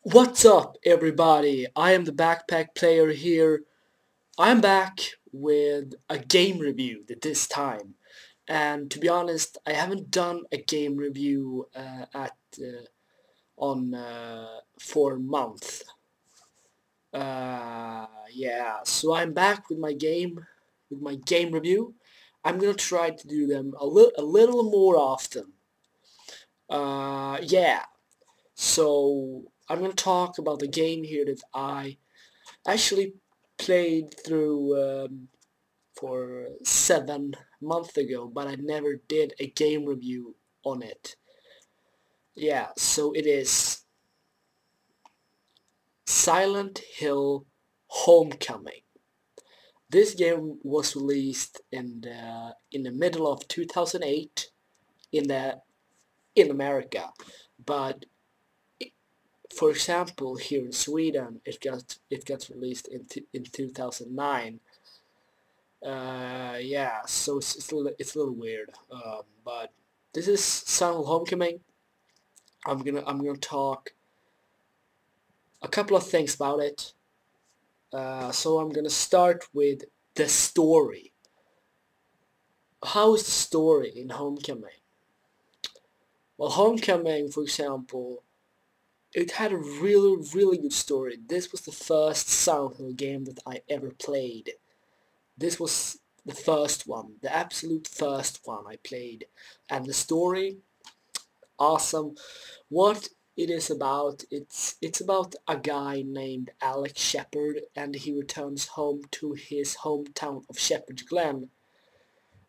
What's up, everybody? I am the Backpack Player here. I'm back with a game review this time. And to be honest, I haven't done a game review at on for a month. Yeah, so I'm back with my game review. I'm gonna try to do them a little more often. Yeah. So I'm gonna talk about the game here that I actually played through for 7 months ago, but I never did a game review on it. Yeah, so it is Silent Hill Homecoming. This game was released in the middle of 2008 in America, but for example, here in Sweden, it got released in 2009. Yeah, so it's a little weird. But this is Silent Hill Homecoming. I'm gonna talk a couple of things about it. So I'm gonna start with the story. How is the story in Homecoming? Well, Homecoming, for example, it had a really good story. This was the first Silent Hill game that I ever played. This was the first one, the absolute first one I played, and the story, awesome. What it is about, it's about a guy named Alex Shepard, and he returns home to his hometown of Shepherd's Glen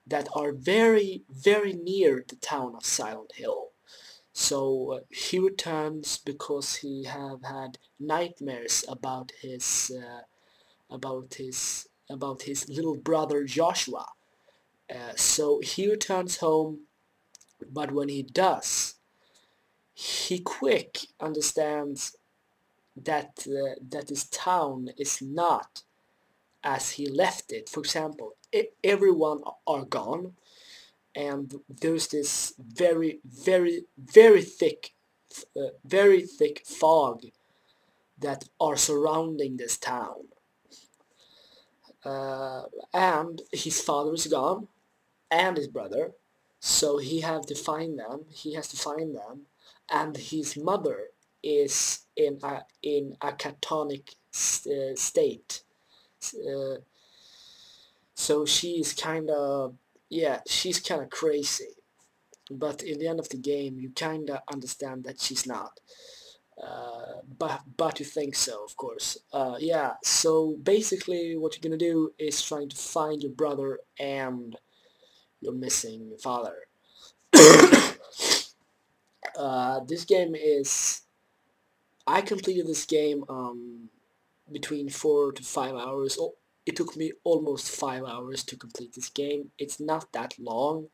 that are very near the town of Silent Hill. So he returns because he have had nightmares about his little brother Joshua. So he returns home, but when he does, he quick understands that his town is not as he left it. For example, everyone are gone, and there's this very thick fog that are surrounding this town. And his father is gone, and his brother, so he has to find them, and his mother is in a catatonic state. uh, so she's kind of, yeah, she's kind of crazy, but in the end of the game you kind of understand that she's not, but you think so, of course. Yeah, so basically what you're gonna do is trying to find your brother and your missing father. This game is, I completed this game between 4 to 5 hours. Oh, it took me almost 5 hours to complete this game. It's not that long,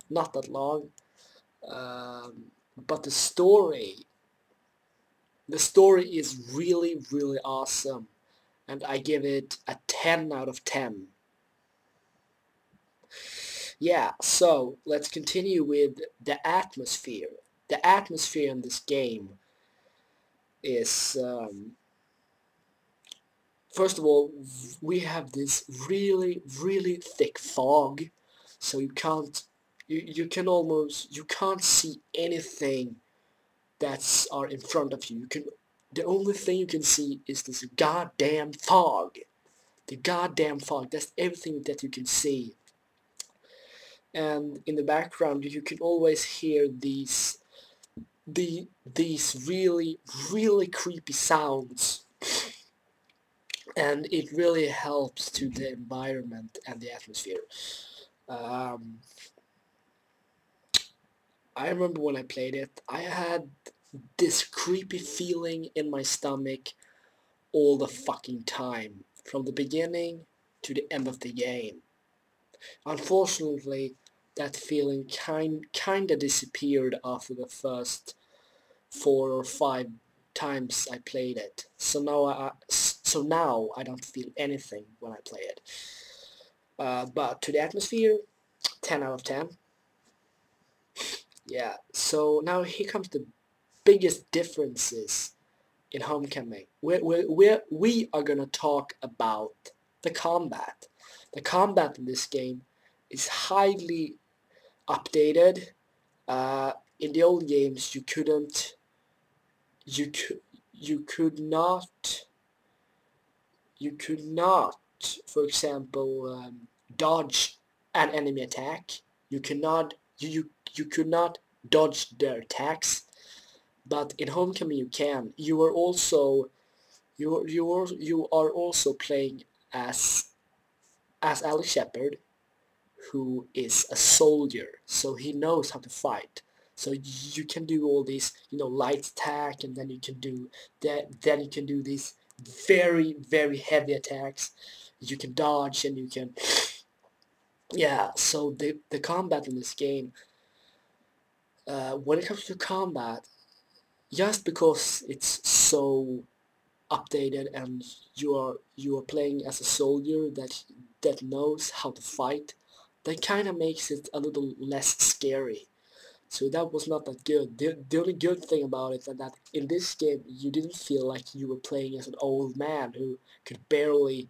not that long. But the story is really awesome, and I give it a 10 out of 10. Yeah, so let's continue with the atmosphere. The atmosphere in this game is, first of all, we have this really thick fog, so you can't see anything that's are in front of you. The only thing you can see is this goddamn fog. The goddamn fog. That's everything that you can see. And in the background, you can always hear these really creepy sounds, and it really helps to the environment and the atmosphere. Um, I remember when I played it, I had this creepy feeling in my stomach all the fucking time, from the beginning to the end of the game. Unfortunately, that feeling kinda disappeared after the first 4 or 5 times I played it. So now I don't feel anything when I play it. But to the atmosphere, 10 out of 10. Yeah. So now here comes the biggest differences in Homecoming. We are gonna talk about the combat. The combat in this game is highly updated. In the old games, you couldn't, you could not, for example, dodge an enemy attack. You cannot, you could not dodge their attacks. But in Homecoming, you can. You are also you are also playing as Alex Shepard, who is a soldier, so he knows how to fight. So you can do all these, light attack, and then you can do that. Then you can do these very heavy attacks. You can dodge, and you can, yeah. So the combat in this game, when it comes to combat, just because it's so updated and you are playing as a soldier that knows how to fight, that kind of makes it a little less scary. So that was not that good. The only good thing about it is that in this game you didn't feel like you were playing as an old man who could barely,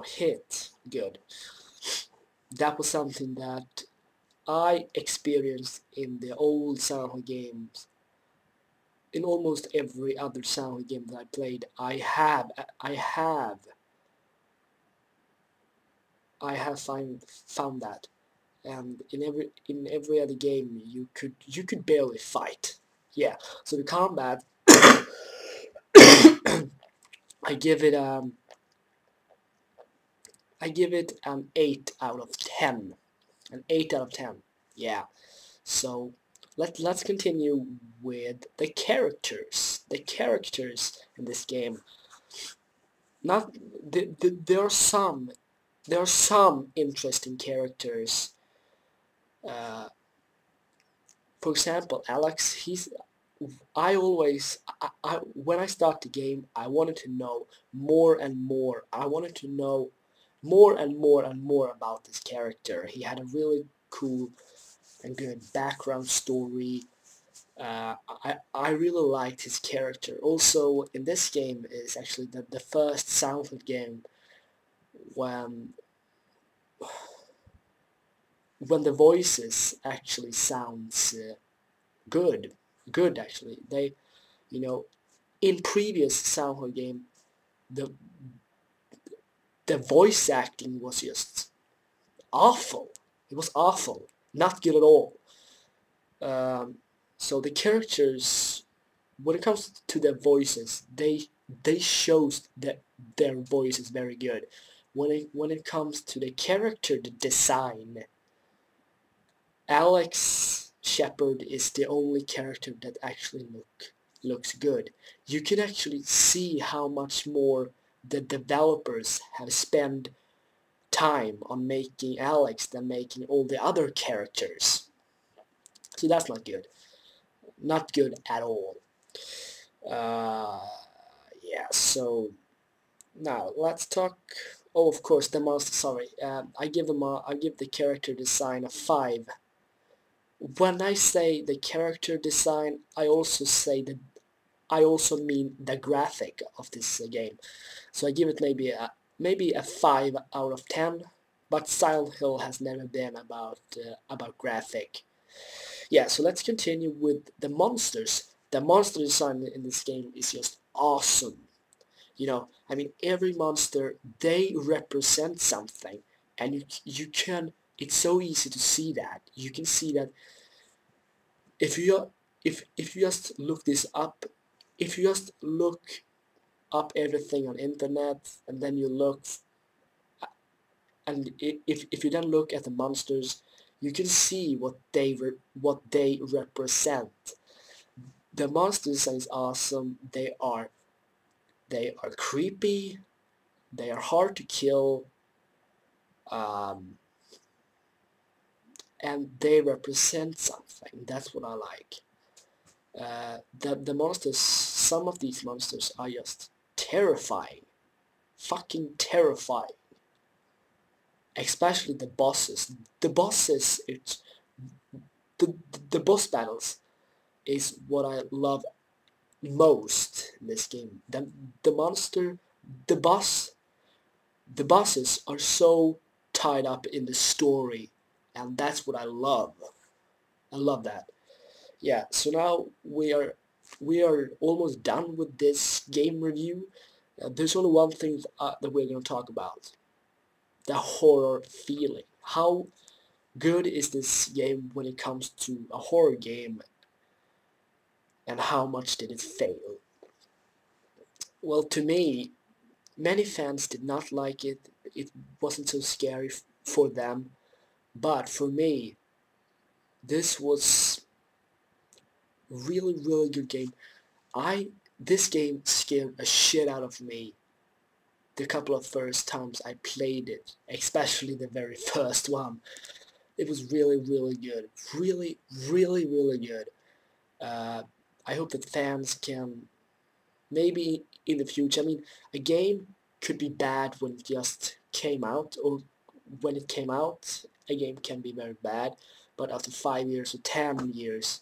hit good. That was something that I experienced in the old Silent Hill games. In almost every other Silent Hill game that I played, I have found that, and in every other game you could barely fight. Yeah. So the combat, I give it an 8 out of 10. An 8 out of 10. Yeah. So let's continue with the characters. The characters in this game. Not there are some interesting characters. For example, Alex. When I start the game, I wanted to know more and more. I wanted to know more and more and more about this character. He had a really cool and good background story. I really liked his character. Also, in this game is actually the first Silent Hill game when the voices actually sounds good. Good, actually. They, in previous Silent Hill game, the voice acting was just awful. It was awful. Not good at all. So the characters, when it comes to their voices, they shows that their voice is very good. When it comes to the character design, Alex Shepard is the only character that actually looks good. You can actually see how much more the developers have spent time on making Alex than making all the other characters. So that's not good. Not good at all. Yeah, so now let's talk. Oh, of course, the monster. Sorry, I give the character design a 5. When I say the character design, I also mean the graphic of this game. So I give it maybe a 5 out of 10. But Silent Hill has never been about graphic. Yeah, so let's continue with the monsters. The monster design in this game is just awesome. I mean, every monster, they represent something, and you can. It's so easy to see that. You can see that if you just look this up, if you just look up everything on internet, and then you look, and if you then look at the monsters, you can see what they represent. The monster design is awesome. They are creepy. They are hard to kill. And they represent something. That's what I like. The monsters, some of these monsters are just terrifying. Fucking terrifying. Especially the bosses. The boss battles is what I love most in this game. The monster, the boss, the bosses are so tied up in the story, and that's what I love. I love that. Yeah, so now we are almost done with this game review. There's only one thing that we're going to talk about: the horror feeling. How good is this game when it comes to a horror game, and how much did it fail? Well, to me, many fans did not like it. It wasn't so scary for them, but for me, this was really, really good game. This game scared a shit out of me the couple of first times I played it, especially the very first one. It was really, really good. Really, really, really good. I hope that fans can, maybe in the future, I mean, a game could be bad when it just came out, or when it came out, a game can be very bad, but after 5 years or 10 years,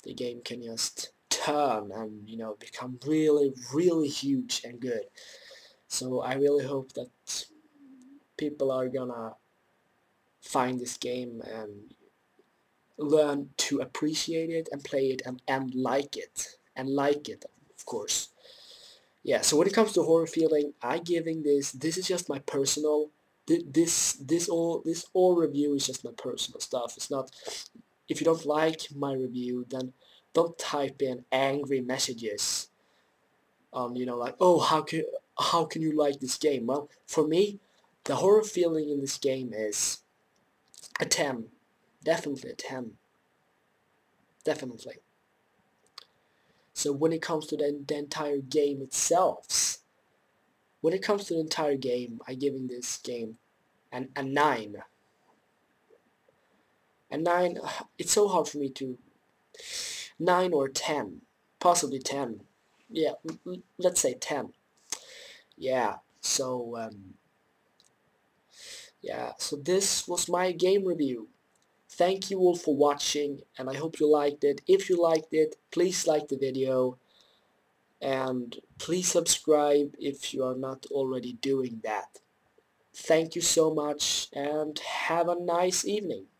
the game can just turn and, become really, really huge and good. So I really hope that people are gonna find this game and learn to appreciate it and play it and like it. And like it, of course. Yeah, so when it comes to horror feeling, this is just my personal, this all review is just my personal stuff. It's not, if you don't like my review, then don't type in angry messages on, like, oh, how can you like this game? Well, for me, the horror feeling in this game is a 10. Definitely a 10. Definitely. So when it comes to the entire game itself, when it comes to the entire game, I'm giving this game a 9. A 9, it's so hard for me to, 9 or 10, possibly 10. Yeah, let's say 10. Yeah, so this was my game review. Thank you all for watching, and I hope you liked it. If you liked it, please like the video, and please subscribe if you are not already doing that. Thank you so much, and have a nice evening.